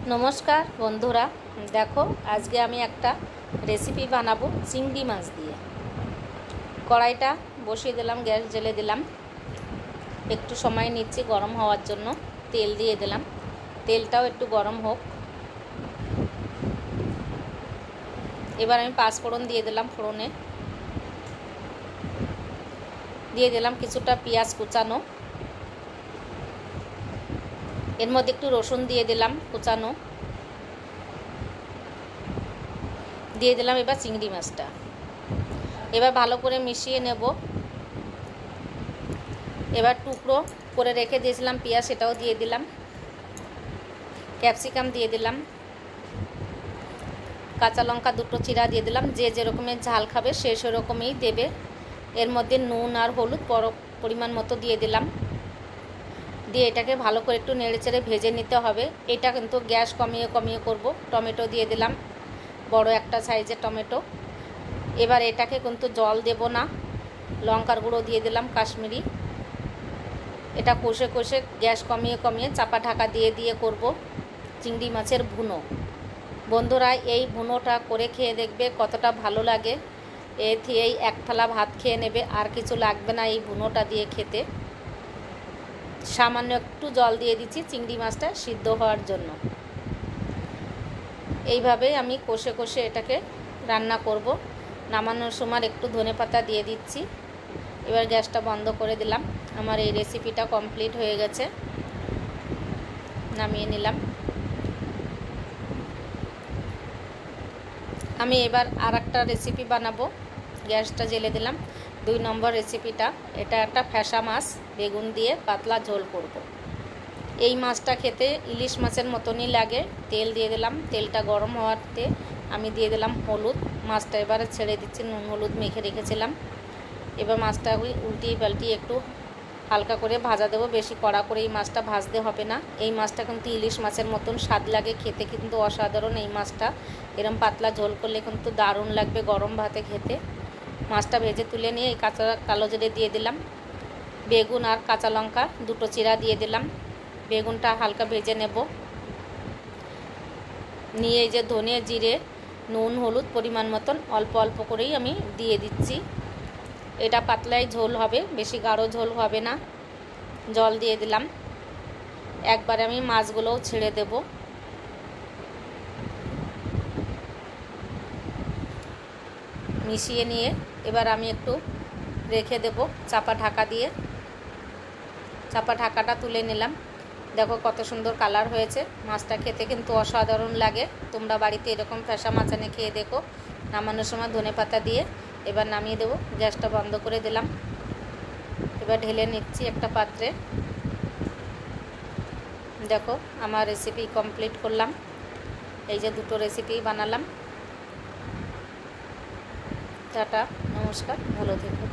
नमस्कार बंधुरा देखो आज के आमी एकटा रेसिपि बानाबो चिंगड़ी माछ दिए। कड़ाईटा बसिए दिलाम, गैस जेले दिलाम, एकटू समय निচ্ছি गरम हওয়ার জন্য। तेल दिए दिलाम, तेलटाও एकटू गरम হোক। এবার আমি পাঁচফোড়ন দিয়ে দিলাম। ফোড়নে দিয়ে দিলাম কিছুটা পেঁয়াজ কুচানো, এর মধ্যে একটু রসুন দিয়ে দিলাম কুচানো, দিয়ে দিলাম এবার চিংড়ি মাছটা। এবার ভালো করে মিশিয়ে নেব। এবার টুকরো করে রেখে দিয়েছিলাম পেঁয়াজ, সেটাও দিয়ে দিলাম। ক্যাপসিকাম দিয়ে দিলাম, কাঁচা লঙ্কা দুটো চিরা দিয়ে দিলাম। যে যেরকমের ঝাল খাবে সে সেরকমই দেবে। এর মধ্যে নুন আর হলুদ পরিমাণ মতো দিয়ে দিলাম। দিয়ে এটাকে ভালো করে একটু নেড়েচেড়ে ভেজে নিতে হবে। এটা কিন্তু গ্যাস কমিয়ে কমিয়ে করব। টমেটো দিয়ে দিলাম, বড় একটা সাইজের টমেটো। এবার এটাকে কিন্তু জল দেব না, লঙ্কার গুঁড়ো দিয়ে দিলাম কাশ্মীরি। এটা কষে কষে গ্যাস কমিয়ে কমিয়ে চাপা ঢাকা দিয়ে দিয়ে করব চিংড়ি মাছের ভুনো। বন্ধুরা এই ভুনোটা করে খেয়ে দেখবে কতটা ভালো লাগে। এই এক থালা ভাত খেয়ে নেবে, আর কিছু লাগবে না এই ভুনোটা দিয়ে খেতে। সামান্য একটু জল দিয়ে দিচ্ছি চিংড়ি মাছটা সিদ্ধ হওয়ার জন্য। এইভাবে আমি কষে কষে এটাকে রান্না করব। নামানোর সময় একটু ধনেপাতা দিয়ে দিচ্ছি। এবার গ্যাসটা বন্ধ করে দিলাম। আমার এই রেসিপিটা কমপ্লিট হয়ে গেছে, নামিয়ে নিলাম। আমি এবার আর একটা রেসিপি বানাবো। গ্যাসটা জ্বেলে দিলাম। 2 নম্বর রেসিপিটা, এটা একটা ফ্যাসা মাছ বেগুন দিয়ে পাতলা ঝোল করব। এই মাছটা খেতে ইলিশ মাছের মতনই লাগে। তেল দিয়ে দিলাম, তেলটা গরম হওয়াতে আমি দিয়ে দিলাম হলুদ। মাছটা এবারে ছেড়ে দিচ্ছি, নুন হলুদ মেখে রেখেছিলাম। এবার মাছটা উল্টিয়ে পাল্টিয়ে একটু হালকা করে ভাজা দেবো, বেশি কড়া করে এই মাছটা ভাজতে হবে না। এই মাছটা কিন্তু ইলিশ মাছের মতন স্বাদ লাগে খেতে, কিন্তু অসাধারণ এই মাছটা। এরম পাতলা ঝোল করলে কিন্তু দারুণ লাগবে গরম ভাতে খেতে। মাছটা ভেজে তুলে নিয়ে এই কালো জিরে দিয়ে দিলাম। বেগুন আর কাঁচা লঙ্কা দুটো চিরা দিয়ে দিলাম। বেগুনটা হালকা ভেজে নেব। নিয়ে এই যে ধনে জিরে নুন হলুদ পরিমাণ মতন অল্প অল্প করেই আমি দিয়ে দিচ্ছি। এটা পাতলাই ঝোল হবে, বেশি গাঢ় ঝোল হবে না। জল দিয়ে দিলাম। একবারে আমি মাছগুলোও ছেড়ে দেব। মিশিয়ে নিয়ে এবার আমি একটু রেখে দেব চাপা ঢাকা দিয়ে। চাপা ঢাকাটা তুলে নিলাম। দেখো কত সুন্দর কালার হয়েছে। মাছটা খেতে কিন্তু অসাধারণ লাগে। তোমরা বাড়িতে এরকম ফ্যাসা মাছ এনে খেয়ে দেখো। নামানোর সময় ধনেপাতা দিয়ে এবার নামিয়ে দেব। গ্যাসটা বন্ধ করে দিলাম। এবার ঢেলে নিচ্ছি একটা পাত্রে। দেখো আমার রেসিপি কমপ্লিট করলাম। এই যে দুটো রেসিপি বানালাম। টাটা, নমস্কার, ভালো থেকো।